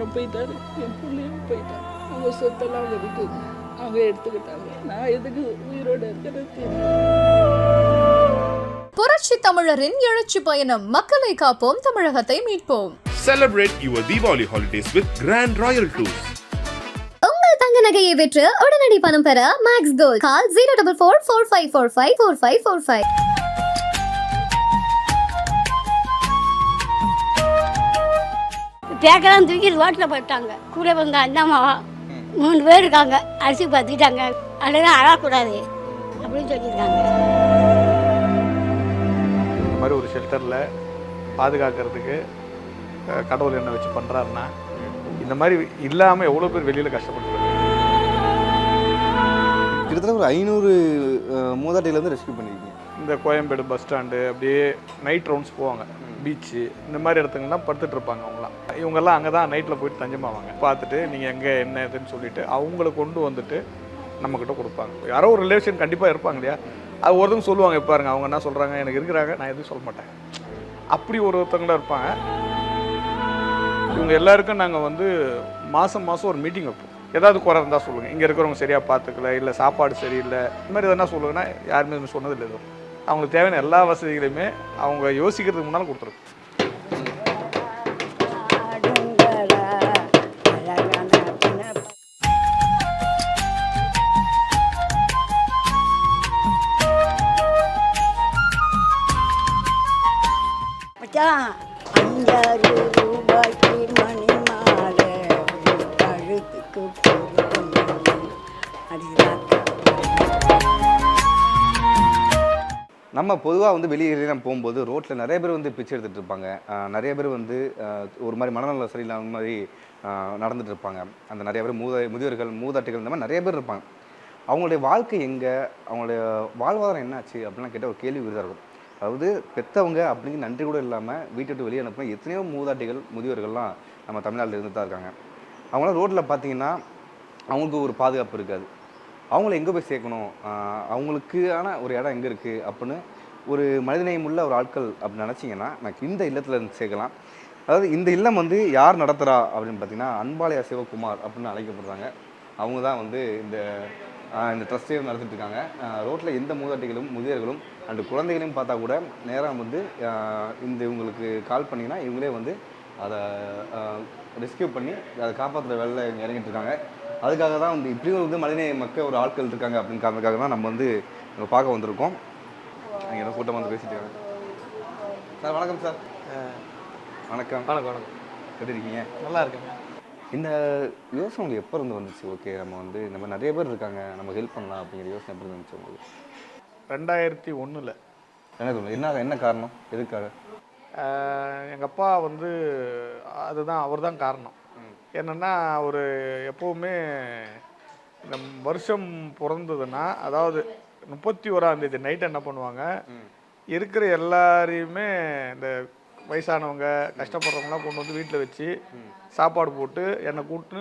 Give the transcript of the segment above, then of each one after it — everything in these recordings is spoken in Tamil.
கணவரும் போயிட்டாரு, என் பிள்ளையும் போயிட்டாங்க. அவங்க சொத்தெல்லாம் அவங்க இருக்குது, அவங்க எடுத்துக்கிட்டாங்க. நான் எதுக்கு உயிரோடு இருக்கிறது தெரியும். புரட்சி தமிழரின் எழுச்சி பயணம். மக்களை காப்போம், தமிழகத்தை மீட்போம். Celebrate your Diwali holidays with Grand Royal Tours. உங்கள் தங்க நகையை விற்று உடனடி பணம் பெற மேக்ஸ் கோல்ட். கால் 04445454545. பேக்கெல்லாம் தூக்கி ரோட்டில் போயிட்டாங்க. கூட வந்த அண்ணாமாவா 3 பேர் இருக்காங்க. அரிசி பார்த்துக்கிட்டாங்க. அதெல்லாம் அழக்கூடாது அப்படின்னு சொல்லியிருக்காங்க. இந்த மாதிரி ஒரு ஷெல்டரில் பாதுகாக்கிறதுக்கு கடவுள் என்ன வச்சு பண்ணுறாருன்னா, இந்த மாதிரி இல்லாமல் எவ்வளோ பேர் வெளியில் கஷ்டப்படுறாங்க. கிட்டத்தட்ட ஒரு 500 மூதாட்டிலேருந்து ரெஸ்கியூ பண்ணியிருக்கீங்க. இந்த கோயம்பேடு பஸ் ஸ்டாண்டு அப்படியே நைட் ரவுண்ட்ஸ் போவாங்க, பீச்சு இந்த மாதிரி இடத்துங்கலாம் படுத்துட்டு இருப்பாங்க. அவங்களாம் இவங்கெல்லாம் அங்கே தான் நைட்டில் போயிட்டு தஞ்சமாவாங்க. பார்த்துட்டு நீங்கள் எங்கே என்ன இதுன்னு சொல்லிவிட்டு அவங்கள கொண்டு வந்துட்டு நம்மக்கிட்ட கொடுப்பாங்க. யாரோ ஒரு ரிலேஷன் கண்டிப்பாக இருப்பாங்க இல்லையா, அது ஒருத்தவங்க சொல்லுவாங்க, பாருங்க அவங்க என்ன சொல்கிறாங்க, எனக்கு இருக்கிறாங்க, நான் எதுவும் சொல்ல மாட்டேன், அப்படி ஒருத்தவங்களாம் இருப்பாங்க. இவங்க எல்லாருக்கும் நாங்கள் வந்து மாதம் ஒரு மீட்டிங் வைப்போம். ஏதாவது குறை இருந்தால் சொல்லுங்கள், இங்கே இருக்கிறவங்க சரியாக பார்த்துக்கல, இல்லை சாப்பாடு சரியில்லை, இந்த மாதிரி எதனா சொல்லுங்கன்னா யாருமே சொன்னதில்லை. எதுவும் அவங்களுக்கு தேவையான எல்லா வசதிகளையுமே அவங்க யோசிக்கிறதுக்கு முன்னால் கொடுத்துருக்கு. நம்ம பொதுவாக வந்து வெளியே போகும்போது ரோட்டில் நிறைய பேர் வந்து பிச்சை எடுத்துகிட்டு இருப்பாங்க. நிறைய பேர் வந்து ஒரு மாதிரி மனநல சரியில்லாத மாதிரி நடந்துகிட்டு இருப்பாங்க. அந்த நிறைய பேர் முதியோர்கள், மூதாட்டிகள், இந்த மாதிரி நிறைய பேர் இருப்பாங்க. அவங்களுடைய வாழ்க்கை எங்கே, அவங்களுடைய வாழ்வாதாரம் என்னாச்சு அப்படின்லாம் கேட்டால் ஒரு கேள்வி விருதாக இருக்கும். அதாவது பெற்றவங்க அப்படிங்கிற நன்றி கூட இல்லாமல் வீட்டை விட்டு வெளியே அனுப்பினா எத்தனையோ மூதாட்டிகள், முதியோர்கள்லாம் நம்ம தமிழ்நாட்டில் இருந்து தான் இருக்காங்க. அவங்களாம் ரோட்டில் பார்த்தீங்கன்னா அவங்களுக்கு ஒரு பாதுகாப்பு இருக்காது. அவங்கள எங்கே போய் சேர்க்கணும், அவங்களுக்கான ஒரு இடம் எங்கே இருக்குது அப்படின்னு ஒரு மனிதநேயமுள்ள ஒரு ஆட்கள் அப்படின்னு நினச்சிங்கன்னா நான் இந்த இல்லத்தில் இருந்து சேர்க்கலாம். அதாவது இந்த இல்லம் வந்து யார் நடத்துகிறா அப்படின்னு பார்த்தீங்கன்னா அன்பாலயா சிவகுமார் அப்படின்னு அழைக்கப்படுறாங்க. அவங்க தான் வந்து இந்த ட்ரஸ்ட்டே நடத்திட்டு இருக்காங்க. ரோட்டில் எந்த மூதாட்டிகளும், முதியர்களும் அண்டு குழந்தைகளையும் பார்த்தா கூட நேராக வந்து இவங்களுக்கு கால் பண்ணிங்கன்னா இவங்களே வந்து அதை ரெஸ்கியூ பண்ணி அதை காப்பாற்றுற வேலை இறங்கிட்டு இருக்காங்க. அதுக்காக தான் வந்து இப்படியும் வந்து மனிதநேய மக்கள் ஒரு ஆட்கள் இருக்காங்க அப்படின்னு காரணத்துக்காக தான் நம்ம வந்து இங்கே பார்க்க வந்திருக்கோம். அங்கே ஏதோ கூட்டம் வந்து பேசிட்டு இருக்காங்க. சார் வணக்கம் சார். வணக்கம். வணக்கம். எப்படி இருக்கீங்க? நல்லா இருக்குங்க. இந்த யோசனை உங்களுக்கு எப்போ இருந்து வந்துச்சு? ஓகே, நம்ம வந்து இந்த மாதிரி நிறைய பேர் இருக்காங்க, நம்ம ஹெல்ப் பண்ணலாம் அப்படிங்கிற யோசனை எப்படி இருந்துச்சு உங்களுக்கு? 2001 என்ன சொல்லுங்கள், என்ன காரணம், எதுக்காக? எங்கள் அப்பா வந்து அதுதான், அவர் தான் காரணம். என்னென்னா ஒரு எப்போவுமே இந்த வருஷம் பிறந்ததுன்னா, அதாவது 31ஆம் தேதி நைட் என்ன பண்ணுவாங்க, இருக்கிற எல்லாரையுமே இந்த வயசானவங்க, கஷ்டப்படுறவங்களாம் கொண்டு வந்து வீட்டில் வச்சு சாப்பாடு போட்டு என்னை கூப்பிட்டு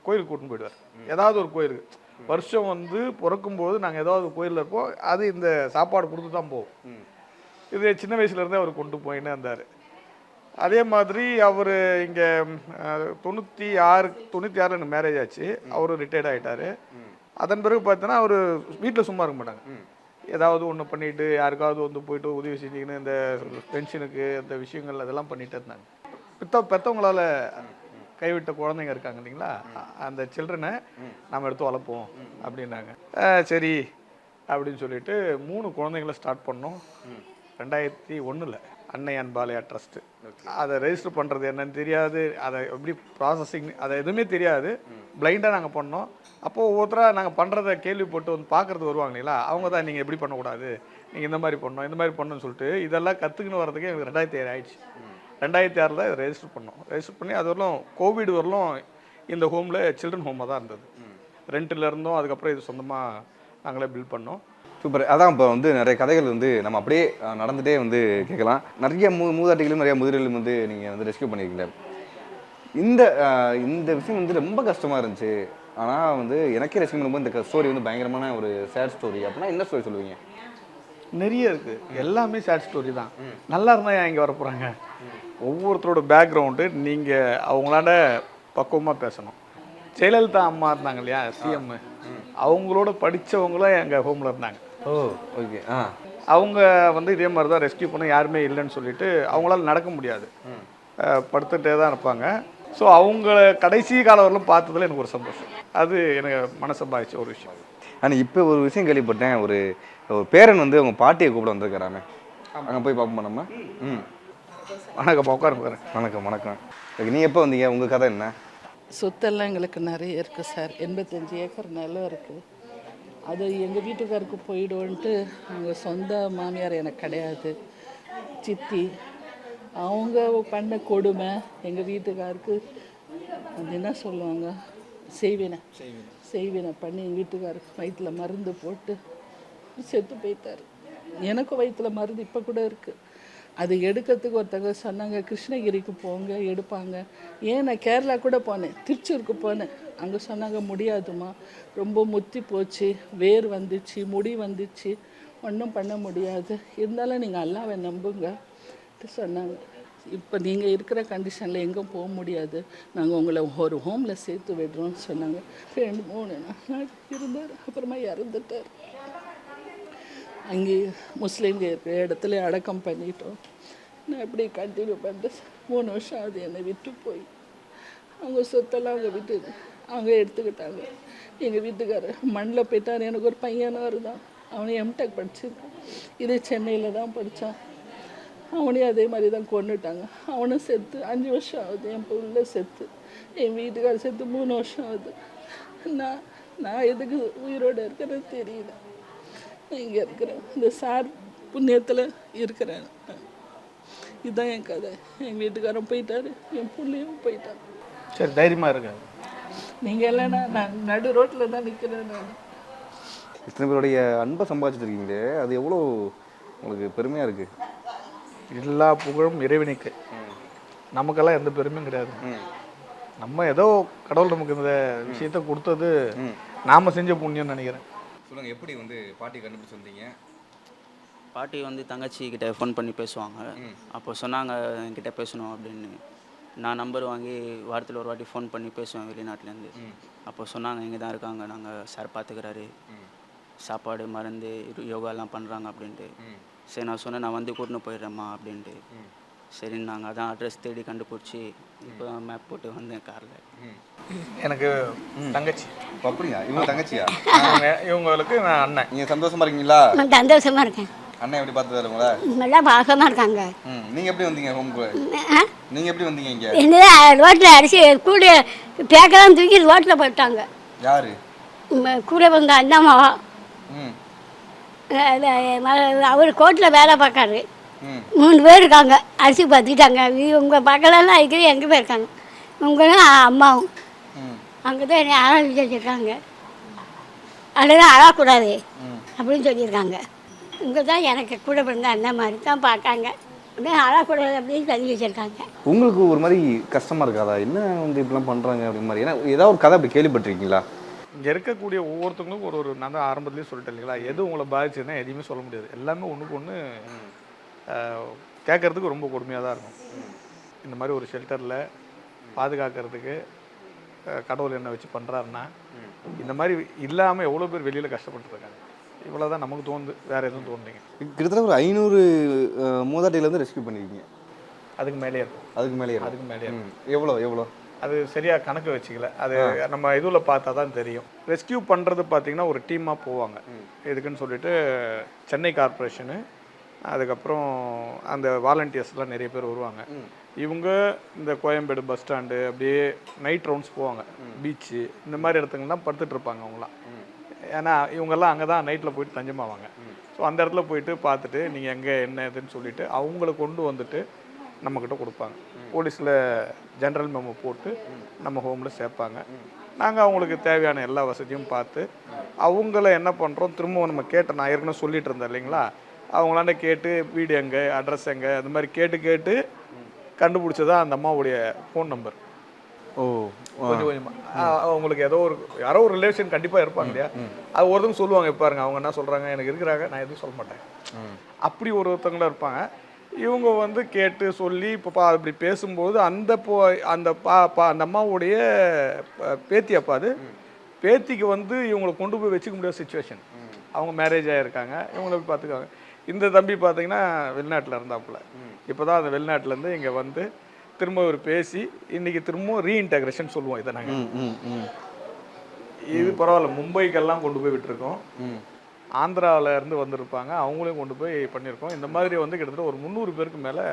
கோயிலுக்கு கூட்டின்னு போயிடுவார். ஏதாவது ஒரு கோயிலுக்கு வருஷம் வந்து பிறக்கும்போது நாங்கள் ஏதாவது கோயிலில் இருப்போம், அது இந்த சாப்பாடு கொடுத்து தான் போவோம். இது சின்ன வயசுலேருந்தே அவர் கொண்டு போயின்னு இருந்தார். அதே மாதிரி அவர் இங்கே 96 எனக்கு மேரேஜ் ஆச்சு. அவரும் ரிட்டையர்ட் ஆகிட்டார். அதன் பிறகு பார்த்தோன்னா அவர் வீட்டில் சும்மா இருக்க மாட்டாங்க, ஏதாவது ஒன்று பண்ணிவிட்டு யாருக்காவது வந்து போயிட்டு உதவி செஞ்சுக்கின்னு இந்த பென்ஷனுக்கு இந்த விஷயங்கள் அதெல்லாம் பண்ணிகிட்டே இருந்தாங்க. பெற்றவங்களால் கைவிட்ட குழந்தைங்க இருக்காங்க இல்லைங்களா, அந்த சில்ட்ரனை நம்ம எடுத்து வளர்ப்போம் அப்படின்னாங்க. சரி அப்படின்னு சொல்லிட்டு 3 குழந்தைங்கள ஸ்டார்ட் பண்ணோம். 2001 அன்னை அன்பாலயா ட்ரஸ்ட்டு. அதை ரெஜிஸ்டர் பண்ணுறது என்னன்னு தெரியாது, அதை எப்படி ப்ராசஸிங் அதை எதுவுமே தெரியாது, பிளைண்டாக நாங்கள் பண்ணோம். அப்போது ஒவ்வொருத்தராக நாங்கள் பண்ணுறதை கேள்விப்பட்டு வந்து பார்க்குறது வருவாங்க இல்லைங்களா, அவங்க தான் நீங்கள் எப்படி பண்ணக்கூடாது, நீங்கள் இந்த மாதிரி பண்ணோம், இந்த மாதிரி பண்ணணும்னு சொல்லிட்டு இதெல்லாம் கற்றுக்குன்னு வரதுக்கு எனக்கு 2007 ஆயிடுச்சு. 2006 தான் இதை ரெஜிஸ்டர் பண்ணோம். ரெஜிஸ்டர் பண்ணி அது வரலும் கோவிட் வரலும் இந்த ஹோமில் சில்ட்ரன் ஹோமாக தான் இருந்தது. ரெண்டில் இருந்தோம். அதுக்கப்புறம் இது சொந்தமாக நாங்களே பில்ட் பண்ணோம். சூப்பர். அதான் இப்போ வந்து நிறைய கதைகள் வந்து நம்ம அப்படியே நடந்துகிட்டே வந்து கேட்கலாம். நிறைய மூதாட்டிகளும் நிறைய முதிர்களும் வந்து நீங்கள் வந்து ரெஸ்கியூ பண்ணியிருக்கீங்க. இந்த விஷயம் வந்து ரொம்ப கஷ்டமாக இருந்துச்சு. ஆனால் வந்து எனக்கே ரெஸ்கியூ பண்ணும்போது இந்த ஸ்டோரி வந்து பயங்கரமான ஒரு சேட் ஸ்டோரி. அப்படின்னா என்ன ஸ்டோரி சொல்லுவீங்க? நிறைய இருக்குது, எல்லாமே சேட் ஸ்டோரி தான். நல்லா இருந்தால் ஏன் இங்கே வர போகிறாங்க? ஒவ்வொருத்தரோட பேக்ரவுண்டு நீங்கள் அவங்களால பக்குவமாக பேசணும். ஜெயலலிதா அம்மா இருந்தாங்க இல்லையா, சிஎம், அவங்களோட படித்தவங்களும் எங்கள் ஹோமில் இருந்தாங்க. ஓ ஓகே. அவங்க வந்து இதே மாதிரி தான் ரெஸ்கியூ பண்ண யாருமே இல்லைன்னு சொல்லிட்டு அவங்களால நடக்க முடியாது, படுத்துகிட்டே தான் இருப்பாங்க. ஸோ அவங்கள கடைசி காலம் வரலும் பார்த்ததுல எனக்கு ஒரு சந்தோஷம், அது எனக்கு மனசை பாதிச்ச ஒரு விஷயம். ஆனால் இப்போ ஒரு விஷயம் கேள்விப்பட்டேன், ஒரு பேரன் வந்து அவங்க பாட்டியை கூப்பிட வந்திருக்காராமே, அங்கே போய் பார்ப்போம் நம்ம. வணக்கம், உட்காருங்க. வணக்கம் வணக்கம். நீங்கள் எப்போ வந்தீங்க, உங்கள் கதை என்ன? சொத்தெல்லாம் எங்களுக்கு நிறைய இருக்குது சார். 85 ஏக்கர் நிலம் இருக்குது. அது எங்கள் வீட்டுக்காருக்கு போயிடுவோன்ட்டு அவங்க சொந்த மாமியார் எனக்கு கிடையாது, சித்தி. அவங்க பண்ண கொடுமை எங்கள் வீட்டுக்காருக்கு அது என்ன சொல்லுவாங்க, செய்வினை பண்ணி எங்கள் வீட்டுக்காருக்கு வயிற்றில் மருந்து போட்டு செத்து போயிட்டார். எனக்கும் வயிற்றில் மருந்து இப்போ கூட இருக்குது. அது எடுக்கிறதுக்கு ஒருத்தங்க சொன்னாங்க கிருஷ்ணகிரிக்கு போங்க எடுப்பாங்க. ஏன் நான் கேரளா கூட போனேன், திருச்சூருக்கு போனேன். அங்கே சொன்னாங்க முடியாதுமா, ரொம்ப முத்தி போச்சு, வேர் வந்துச்சு, முடி வந்துச்சு, ஒன்றும் பண்ண முடியாது, இருந்தாலும் நீங்கள் அல்லாவை நம்புங்க சொன்னாங்க. இப்போ நீங்கள் இருக்கிற கண்டிஷனில் எங்கே போக முடியாது, நாங்கள் உங்களை ஒரு ஹோமில் சேர்த்து விடுறோம்னு சொன்னாங்க. 2-3 நாள் இருந்தார், அப்புறமா இறந்துட்டார். அங்கே முஸ்லீம்க இருக்கிற இடத்துல அடக்கம் பண்ணிட்டோம். நான் எப்படி கண்டினியூ பண்ணிட்டு 3 வருஷம் ஆகுது என்னை விட்டு போய். அவங்க சொத்தெல்லாம் அவங்க எடுத்துக்கிட்டாங்க. எங்கள் வீட்டுக்காரர் மண்ணில் போயிட்டார். எனக்கு ஒரு பையனும் இருந்தான், அவனை எம்டெக் படிச்சிருக்கான், இதே சென்னையில் தான் படித்தான். அவனையும் அதே மாதிரி தான் கொண்டுட்டாங்க. அவனும் செத்து 5 வருஷம் ஆகுது. என் பிள்ளை செத்து, என் வீட்டுக்காரர் செத்து 3 வருஷம் ஆகுது. நான் எதுக்கு உயிரோடு இருக்கிறது தெரியல. நான் இங்கே இருக்கிறேன், இந்த சார் புண்ணியத்தில் இருக்கிறேன். இதுதான் என் கதை. என் வீட்டுக்காரன் போயிட்டாரு, என் பிள்ளையும் போயிட்டான். சரி, தைரியமாக இருக்காது. நீங்கள் இல்லைன்னா நான் நடு ரோட்டில் தான் நிற்கிறேன். நான் இத்தனை பேருடைய அன்பை சம்பாதிச்சிருக்கீங்களே, அது எவ்வளோ உங்களுக்கு பெருமையாக இருக்குது? எல்லா புகழும் இறைவனுக்கு, நமக்கெல்லாம் எந்த பெருமையும் கிடையாது. நம்ம ஏதோ கடவுள் நமக்கு இந்த விஷயத்த கொடுத்தது நாம் செஞ்ச புண்ணியம்னு நினைக்கிறேன். சொல்லுங்கள், எப்படி வந்து பாட்டி கண்டுபிடிச்சி வந்தீங்க? பாட்டி வந்து தங்கச்சி கிட்ட ஃபோன் பண்ணி பேசுவாங்க. அப்போ சொன்னாங்க என்கிட்ட பேசணும் அப்படின்னு. நான் நம்பர் வாங்கி வாரத்தில் ஒரு வாட்டி ஃபோன் பண்ணி பேசுவேன் வெளிநாட்டிலேருந்து. அப்போ சொன்னாங்க இங்கே தான் இருக்காங்க, நாங்கள் சார் பார்த்துக்கிறாரு, சாப்பாடு மருந்து யோகாலாம் பண்ணுறாங்க அப்படின்ட்டு. சரி, நான் சொன்னேன் நான் வந்து கூட்டின்னு போயிடுறேம்மா அப்படின்ட்டு. சரின்னு நாங்கள் அதான் அட்ரஸ் தேடி கண்டுபிடிச்சி இப்போ மேப் போட்டு வந்தேன் காரில். எனக்கு தங்கச்சி. அப்படியா? இவங்க தங்கச்சியா? இவங்களுக்கு நான் அண்ணன். நீங்கள் சந்தோஷமா இருக்கீங்களா? நான் சந்தோஷமாக இருக்கேன். அண்ணன் எப்படி பார்த்துட்டு உங்களா? நல்லா பாசமாக இருக்காங்க. நீங்கள் எப்படி வந்தீங்க ஹோம்க்கு? நீங்கள் எப்படி வந்தீங்க இங்கே? என்ன ரோட்டில் அரிசி கூட பேக்கெல்லாம் தூக்கி ரோட்டில் போட்டாங்க. யாரு கூட வந்த அண்ணாமாவா, அவர் கோர்ட்டில் வேலை பார்க்காரு. 3 பேர் இருக்காங்க, அரிசி பார்த்துக்கிட்டாங்க. இவங்க பக்கம்லாம் இருக்கிற எங்கே போயிருக்காங்க, இவங்களும் அம்மாவும் அங்கே தான் என்னை ஆரம்பிச்சு வச்சுருக்காங்க. அதெல்லாம் அழக்கூடாது அப்படின்னு சொல்லியிருக்காங்க. இங்கே தான் எனக்கு கூட பிறந்த அந்த மாதிரி தான் பார்க்காங்க, அப்படியே அழக்கூடாது அப்படின்னு சொல்லி வச்சுருக்காங்க. உங்களுக்கு ஒரு மாதிரி கஷ்டமாக இருக்காதா, என்ன வந்து இப்படிலாம் பண்ணுறாங்க அப்படி மாதிரி? ஏன்னா ஏதாவது ஒரு கதை அப்படி கேள்விப்பட்டிருக்கீங்களா? இங்கே இருக்கக்கூடிய ஒவ்வொருத்தவங்களுக்கும் ஒரு நான் தான் ஆரம்பத்துலேயே சொல்லிட்டேன் இல்லைங்களா, எது உங்களை பாதிச்சுன்னா எதையுமே சொல்ல முடியாது. எல்லாமே ஒன்றுக்கு ஒன்று கேட்குறதுக்கு ரொம்ப கொடுமையாக தான் இருக்கும். இந்த மாதிரி ஒரு ஷெல்டரில் பாதுகாக்கிறதுக்கு கடவுள் என்ன வச்சு பண்ணுறாருன்னா, இந்த மாதிரி இல்லாமல் எவ்வளோ பேர் வெளியில் கஷ்டப்பட்டுருக்காங்க. இவ்வளோ தான் நமக்கு தோணுது, வேறு எதுவும் தோணுறீங்க. கிட்டத்தட்ட ஒரு 500 மூதாட்டிலேருந்து ரெஸ்கியூ பண்ணியிருக்கீங்க. அதுக்கு மேலே இருக்கும். அதுக்கு மேலே எவ்வளோ அது சரியாக கணக்கு வச்சுக்கல, அது நம்ம இதில் பார்த்தா தான் தெரியும். ரெஸ்கியூ பண்ணுறது பார்த்திங்கன்னா ஒரு டீமாக போவாங்க. எதுக்குன்னு சொல்லிட்டு சென்னை கார்ப்பரேஷனு, அதுக்கப்புறம் அந்த வாலண்டியர்ஸ்லாம் நிறைய பேர் வருவாங்க. இவங்க இந்த கோயம்பேடு பஸ் ஸ்டாண்டு அப்படியே நைட் ரவுண்ட்ஸ் போவாங்க, பீச்சு இந்த மாதிரி இடத்துங்கலாம் படுத்துட்டு இருப்பாங்க அவங்களாம். ஏன்னா இவங்கெல்லாம் அங்கே தான் நைட்டில் போயிட்டு தஞ்சமாவாங்க. ஸோ அந்த இடத்துல போயிட்டு பார்த்துட்டு நீங்கள் எங்கே என்ன இதுன்னு சொல்லிவிட்டு அவங்கள கொண்டு வந்துட்டு நம்மக்கிட்ட கொடுப்பாங்க. போலீஸில் ஜென்ரல் மெமோ போட்டு நம்ம ஹோமில் சேர்ப்பாங்க. நாங்கள் அவங்களுக்கு தேவையான எல்லா வசதியும் பார்த்து அவங்கள என்ன பண்ணுறோம், திரும்பவும் நம்ம கேட்ட நான் ஏற்கனவே சொல்லிட்டு இருந்தேன் இல்லைங்களா, அவங்களாண்ட கேட்டு வீடு எங்கே, அட்ரஸ் எங்கே, அந்த மாதிரி கேட்டு கண்டுபிடிச்சதான் அந்த அம்மாவுடைய ஃபோன் நம்பர். கொஞ்சம் கொஞ்சமாக அவங்களுக்கு யாரோ ஒரு ரிலேஷன் கண்டிப்பாக இருப்பாங்க இல்லையா, அது ஒருத்தவங்க சொல்லுவாங்க, பாருங்க அவங்க என்ன சொல்கிறாங்க எனக்கு இருக்கிறாங்க, நான் எதுவும் சொல்ல மாட்டேன், அப்படி ஒருத்தவங்களும் இருப்பாங்க. இவங்க வந்து கேட்டு சொல்லி இப்போ அப்படி பேசும்போது அந்த அந்த அந்த அம்மாவுடைய பேத்தி அப்பா அது பேத்திக்கு வந்து இவங்களை கொண்டு போய் வச்சுக்க முடியாத சுச்சுவேஷன். அவங்க மேரேஜ் ஆகிருக்காங்க, இவங்கள போய் பார்த்துக்காங்க. இந்த தம்பி பார்த்தீங்கன்னா வெளிநாட்டில் இருந்தாப்புல, இப்போ தான் அந்த வெளிநாட்டிலேருந்து இங்கே வந்து திரும்ப ஒரு பேசி இன்றைக்கி திரும்பவும் ரீஇன்டகிரேஷன் சொல்லுவோம் இதை நாங்கள். இது பரவாயில்ல, மும்பைக்கெல்லாம் கொண்டு போய் விட்டுருக்கோம், ஆந்திராவில் இருந்து வந்திருப்பாங்க, அவங்களையும் கொண்டு போய் பண்ணியிருக்கோம். இந்த மாதிரி வந்து கிட்டத்தட்ட ஒரு 300 பேருக்கு மேலே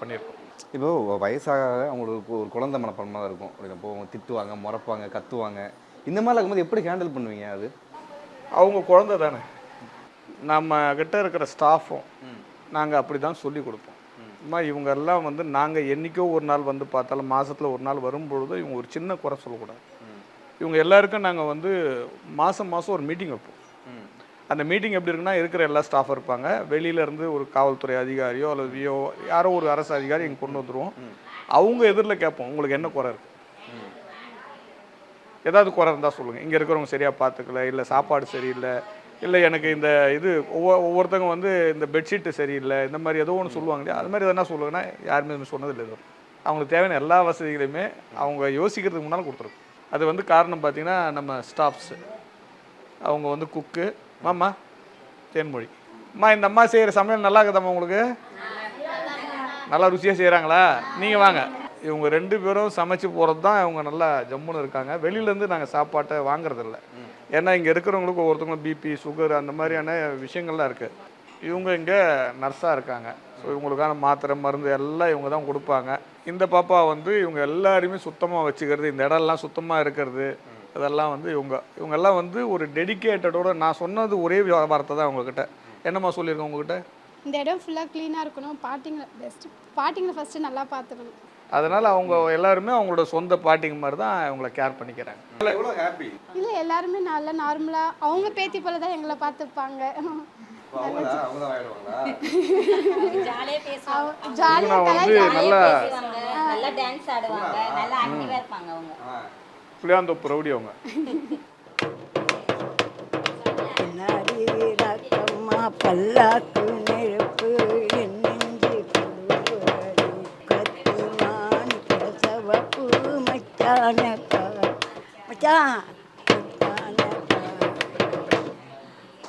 பண்ணியிருக்கோம். இப்போது வயசாக அவங்களுக்கு ஒரு குழந்தை மனப்பான்மை தான் இருக்கும். இப்போ அவங்க திட்டுவாங்க, முறைப்பாங்க, கத்துவாங்க. இந்த மாதிரி இருக்கும்போது எப்படி ஹேண்டில் பண்ணுவீங்க? அது அவங்க குழந்தை தானே. நம்ம கிட்ட இருக்கிற ஸ்டாஃபும் நாங்கள் அப்படி தான் சொல்லி கொடுப்போம். இவங்க எல்லாம் வந்து நாங்கள் என்றைக்கோ ஒரு நாள் வந்து பார்த்தாலும் மாதத்தில் ஒரு நாள் வரும்பொழுது இவங்க ஒரு சின்ன குறை சொல்லக்கூடாது. இவங்க எல்லாருக்கும் நாங்கள் வந்து மாதம் ஒரு மீட்டிங் வைப்போம். அந்த மீட்டிங் எப்படி இருக்குன்னா, இருக்கிற எல்லா ஸ்டாஃப் இருப்பாங்க, வெளியிலேருந்து ஒரு காவல்துறை அதிகாரியோ அல்லது விஓ யாரோ ஒரு அரசு அதிகாரி இங்கே கொண்டு வந்துடுவோம். அவங்க எதிரில் கேட்போம், உங்களுக்கு என்ன குறை இருக்குது, ஏதாவது குறை இருந்தால் சொல்லுங்கள், இங்கே இருக்கிறவங்க சரியாக பார்த்துக்கல, இல்லை சாப்பாடு சரியில்லை, இல்லை எனக்கு இந்த இது ஒவ்வொருத்தவங்க வந்து இந்த பெட்ஷீட்டு சரியில்லை, இந்த மாதிரி ஏதோ ஒன்று சொல்லுவாங்க இல்லையா, அது மாதிரி எதனா சொல்லுங்கன்னா யாருமே சொன்னதில்லை. இது அவங்களுக்கு தேவையான எல்லா வசதிகளையுமே அவங்க யோசிக்கிறதுக்கு முன்னால் கொடுத்துருக்கோம். அது வந்து காரணம் பார்த்திங்கன்னா நம்ம ஸ்டாஃப்ஸு, அவங்க வந்து குக்கு மாமா தேன்மொழி அம்மா, இந்த அம்மா செய்கிற சமையல் நல்லா இருக்குதாம்மா, உங்களுக்கு நல்லா ருசியாக செய்கிறாங்களா, நீங்கள் வாங்க. இவங்க 2 பேரும் சமைச்சு போகிறது தான் இவங்க நல்லா ஜம்முன்னு இருக்காங்க. வெளியிலேருந்து நாங்கள் சாப்பாட்டை வாங்குறதில்ல. ஏன்னா இங்கே இருக்கிறவங்களுக்கு ஒவ்வொருத்தவங்களும் பிபி சுகர் அந்த மாதிரியான விஷயங்கள்லாம் இருக்குது. இவங்க இங்கே நர்ஸாக இருக்காங்க. ஸோ இவங்களுக்கான மாத்திரை மருந்து எல்லாம் இவங்க தான் கொடுப்பாங்க. இந்த பாப்பா வந்து இவங்க எல்லாருமே சுத்தமாக வச்சுக்கிறது, இந்த இடம்லாம் சுத்தமாக இருக்கிறது, அதெல்லாம் வந்து இவங்கெல்லாம் வந்து ஒரு டெடிக்கேட்டடோட. நான் சொன்னது ஒரே வார்த்தை தான் அவங்கக்கிட்ட. என்னம்மா சொல்லியிருக்கேன் உங்ககிட்ட? இந்த இடம் ஃபுல்லாக க்ளீனாக இருக்கணும், பாட்டிங்களை ஃபஸ்ட்டு நல்லா பார்த்துக்கணும். அதனால் அவங்க எல்லாருமே அவங்களோட சொந்த பாட்டிங்க மாதிரி தான் அவங்கள கேர் பண்ணிக்கிறாங்க. எவ்வளோ ஹாப்பி இல்லை, எல்லாருமே நல்லா நார்மலாக அவங்க பேத்தி போல தான் எங்களை பார்த்துப்பாங்க. புளியாந்தோப்பு ரவுடி அவங்க. பல்லாக்கு நெருப்பு நெஞ்சு கத்திமான் பிரசவப்பு மச்சானப்பா மச்சான்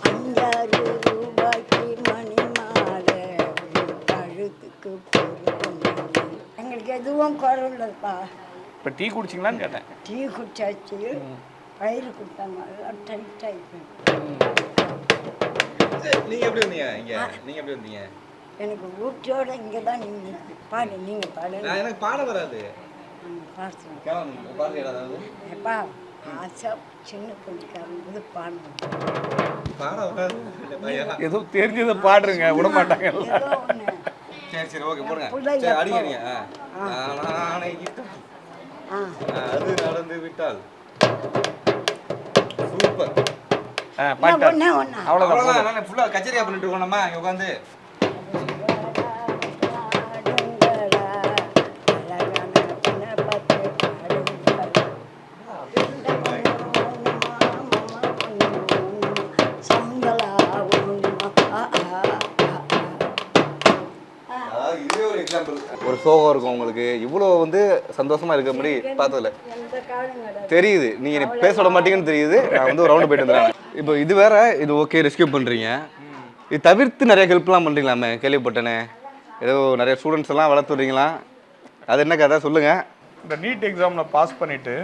5 ரூபாய்க்கு மணி மாலை கழுத்துக்கு எங்களுக்கு எதுவும் குறவில்லப்பா. இப்போ டீ குடிச்சிங்களான்னு கேட்டேன். டீ குடிச்சாச்சு, பயிர் கொடுத்தாங்க, எல்லாம் டைட் ஆகிட்டு. நீங்கள் எப்படி வந்தீங்க இங்கே? நீங்கள் எப்படி வந்தீங்க? எனக்கு ஊட்டியோட இங்கே தான் நீங்கள் பாடு, நீங்கள் பாடு. எனக்கு பாட வராது. பாடுறேன் எப்பா, ஆசா சின்ன பிள்ளைக்காரங்க பாடணும். பாட வராது. ஏதோ தெரிஞ்சதை பாடுறீங்க, விட மாட்டாங்க. சரி ஓகே போடுங்க. அடிக்கிறீங்க. அது நடந்து விட்டால் சூப்பர். அவ்வளோதான், ஃபுல்லாக கச்சேரியா பண்ணிட்டு இருக்கோம் நம்ம இங்கே உட்காந்து. ஒரு சோகம் இருக்கும் உங்களுக்கு, இவ்வளோ வந்து சந்தோஷமா இருக்க மாதிரி பார்த்ததில்ல. தெரியுது நீங்கள் எனக்கு பேச விட மாட்டீங்கன்னு தெரியுது. நான் வந்து ஒரு ரவுண்டு போயிட்டு வந்துடுறேன். இப்போ இது வேற, இது ஓகே ரெஸ்கியூ பண்ணுறீங்க, இது தவிர்த்து நிறைய ஹெல்ப்லாம் பண்ணுறீங்களாமே கேள்விப்பட்டேனே. ஏதோ நிறைய ஸ்டூடெண்ட்ஸ் எல்லாம் வளர்த்துறீங்களா, அது என்ன கதை சொல்லுங்கள். இந்த நீட் எக்ஸாமில் பாஸ் பண்ணிவிட்டு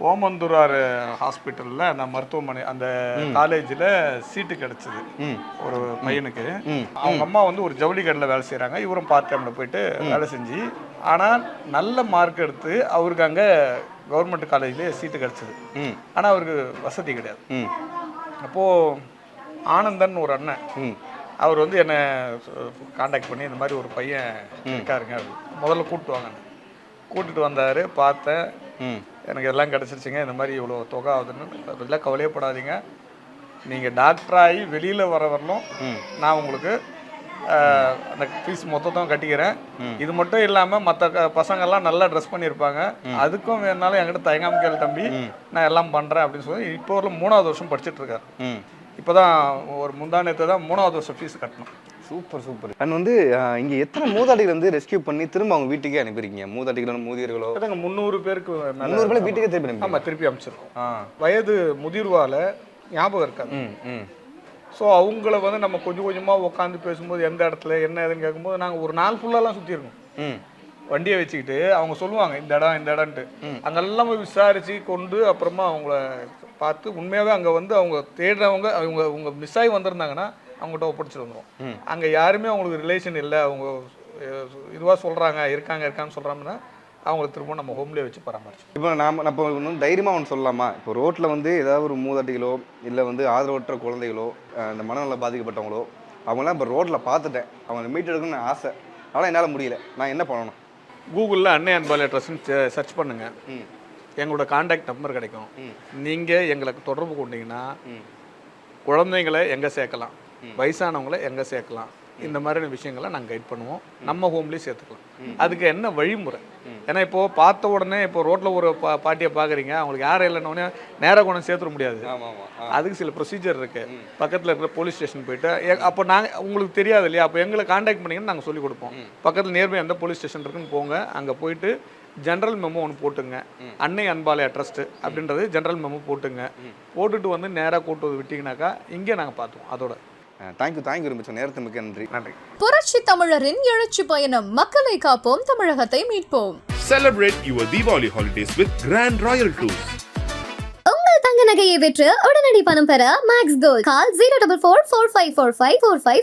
ஓமந்தூரார் ஹாஸ்பிட்டலில் அந்த மருத்துவமனை அந்த காலேஜில் சீட்டு கிடச்சிது ஒரு பையனுக்கு. அவங்க அம்மா வந்து ஒரு ஜவுளி கடையில் வேலை செய்கிறாங்க, இவரும் பார்ட் டைமில் போயிட்டு வேலை செஞ்சு, ஆனால் நல்ல மார்க் எடுத்து அவருக்கு அங்கே கவர்மெண்ட் காலேஜ்லேயே சீட்டு கிடச்சிது. ஆனால் அவருக்கு வசதி கிடையாது. அப்போது ஆனந்தன் ஒரு அண்ணன், அவர் வந்து என்னை காண்டாக்ட் பண்ணி இந்த மாதிரி ஒரு பையன் இருக்காருங்க, முதல்ல கூப்பிட்டு வந்தார். பார்த்தேன், எனக்கு எல்லாம் கிடச்சிருச்சுங்க, இந்த மாதிரி இவ்வளோ தொகை ஆகுதுன்னு. அதெல்லாம் கவலையப்படாதீங்க, நீங்கள் டாக்டராகி வெளியில் வர வரலும் நான் உங்களுக்கு அந்த ஃபீஸ் மொத்தத்தையும் கட்டிக்கிறேன். இது மட்டும் இல்லாமல் மற்ற பசங்கள்லாம் நல்லா ட்ரெஸ் பண்ணியிருப்பாங்க, அதுக்கும் வேணாலும் என்கிட்ட தயங்காம கேள் தம்பி, நான் எல்லாம் பண்ணுறேன் அப்படின்னு சொல்லி இப்போ ஒரு 3வது வருஷம் படிச்சுட்டு இருக்காரு. இப்போ தான் ஒரு முந்தானத்தை தான் 3வது வருஷம் ஃபீஸ் கட்டணும். Super super. அண்ட் வந்து இங்கே எத்தனை மூதாட்டிகள் வந்து ரெஸ்கியூ பண்ணி திரும்ப அவங்க வீட்டுக்கே அனுப்பியிருக்கீங்க? மூதாட்டிகளோ முதியோர்களோ? அதாங்க 300 பேருக்கு 300 பேர் வீட்டுக்கே திருப்பி அனுப்பி? ஆமாம், திருப்பி அனுப்பிச்சிருக்கோம். வயது முதிர்வால் ஞாபகம் இருக்காது. ஸோ அவங்கள வந்து நம்ம கொஞ்சம் கொஞ்சமாக உட்காந்து பேசும்போது எந்த இடத்துல என்ன ஏதுன்னு கேட்கும்போது நாங்கள் ஒரு நாள் ஃபுல்லாலாம் சுற்றிருக்கோம். வண்டியை வச்சுக்கிட்டு அவங்க சொல்லுவாங்க இந்த இடம்ட்டு அங்கெல்லாம் போய் விசாரித்து கொண்டு அப்புறமா அவங்கள பார்த்து உண்மையாகவே அங்கே வந்து அவங்க தேடுறவங்க அவங்க மிஸ் ஆகி வந்திருந்தாங்கன்னா அவங்ககிட்ட ஒப்படைச்சிட்டு வந்துடும். அங்கே யாருமே அவங்களுக்கு ரிலேஷன் இல்லை, அவங்க இதுவாக சொல்கிறாங்க இருக்கான்னு சொல்கிறாங்கன்னா அவங்கள திரும்ப நம்ம ஹோம்லேயே வச்சு பராமரிச்சோம். இப்போ நம்ம இன்னும் தைரியமாக ஒன்று சொல்லலாமா? இப்போ ரோட்டில் வந்து ஏதாவது ஒரு மூதாட்டிகளோ இல்லை வந்து ஆதரவற்ற குழந்தைகளோ இந்த மனநல பாதிக்கப்பட்டவங்களோ அவங்களாம் இப்போ ரோட்டில் பார்த்துட்டேன், அவங்க மீட் எடுக்கணும்னு ஆசை, ஆனால் என்னால் முடியல, நான் என்ன பண்ணணும்? கூகுளில் அன்னை அன்பாலி அட்ரஸ்ன்னு சர்ச் பண்ணுங்கள், எங்களோட கான்டாக்ட் நம்பர் கிடைக்கும். நீங்கள் எங்களுக்கு தொடர்பு கொண்டீங்கன்னா குழந்தைங்களை எங்கே சேர்க்கலாம், வயசானவங்களை எங்கே சேர்க்கலாம், இந்த மாதிரியான விஷயங்களை நாங்கள் கைட் பண்ணுவோம். நம்ம ஹோம்லேயே சேர்த்துக்கலாம். அதுக்கு என்ன வழிமுறை? ஏன்னா இப்போது பார்த்த உடனே இப்போ ரோட்டில் ஒரு பாட்டியை பார்க்குறீங்க, அவங்களுக்கு யாரும் இல்லைன்னொடனே நேராக கொண்டு சேர்த்துட முடியாது. அதுக்கு சில ப்ரொசீஜர் இருக்குது. பக்கத்தில் இருக்கிற போலீஸ் ஸ்டேஷன் போயிட்டு அப்போ நாங்கள் உங்களுக்கு தெரியாது இல்லையா, அப்போ எங்களை கான்டாக்ட் பண்ணிங்கன்னு நாங்கள் சொல்லிக் கொடுப்போம். பக்கத்தில் நியர்பை எந்த போலீஸ் ஸ்டேஷன் இருக்குன்னு போங்க, அங்கே போயிட்டு ஜென்ரல் மெமோ ஒன்று போட்டுங்க, அன்னை அன்பாலயா ட்ரஸ்ட் அப்படின்றது ஜென்ரல் மெமோ போட்டுங்க. போட்டுட்டு வந்து நேராக கூட்டு விட்டிங்கனாக்கா இங்கே நாங்கள் பார்த்துவோம். அதோட தேங்க்யூ ரொம்ப நேரத்துக்கு மிக்க நன்றி. நன்றி. புரட்சி தமிழரின் எழுச்சி பயணம். மக்களை காப்போம், தமிழகத்தை மீட்போம். Celebrate your Diwali holidays with Grand Royal Tours. உங்கள் தங்க நகையை விற்று உடனடி பணம் பெற மேக்ஸ் கோல்ட். கால் 04445454545.